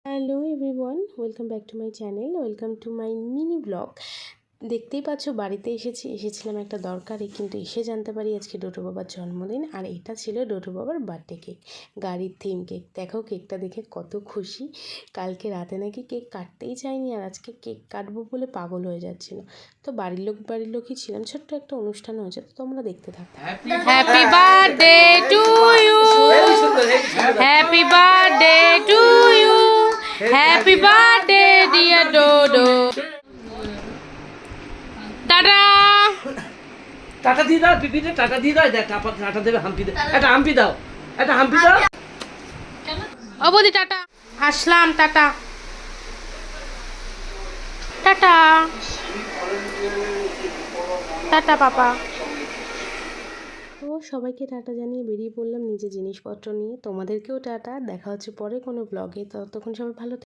Hello everyone, welcome back to my channel, welcome to my mini blog. দেখতেই পাচ্ছ বাড়িতে এসেছিলাম একটা দরকারে, কিন্তু এসে জানতে পারি আজকে ডোটো বাবার জন্মদিন। আর এটা ছিল ডোটো বাবার বার্থডে কেক, গাড়ির থিম কেক। দেখো কেকটা দেখে কত খুশি। কালকে রাতে নাকি কেক কাটতেই চাইনি, আর আজকে কেক কাটবো বলে পাগল হয়ে যাচ্ছিলো। তো বাড়ির লোকই ছিলাম, ছোট্ট একটা অনুষ্ঠান হয়েছে, তো তোমরা দেখতে থাকো। Happy birthday to you, happy birthday to you, happy birthday dear Dodo. Tata tata দিয়ে দাও, পিপিতে টাটা দিয়ে দাও। দেখ টাটা দেবে, হাম্পি দে, একটা হাম্পি দাও, একটা হাম্পি দাও। অবধি টাটা, আসলাম, টাটা টাটা টাটা পাপা। তো সবাইকে টাটা জানিয়ে বেরিয়ে পড়লাম নিজের জিনিসপত্র নিয়ে। তোমাদেরকেও টাটা, দেখা হচ্ছে পরে কোনো ব্লগে। ততক্ষণ সবাই ভালো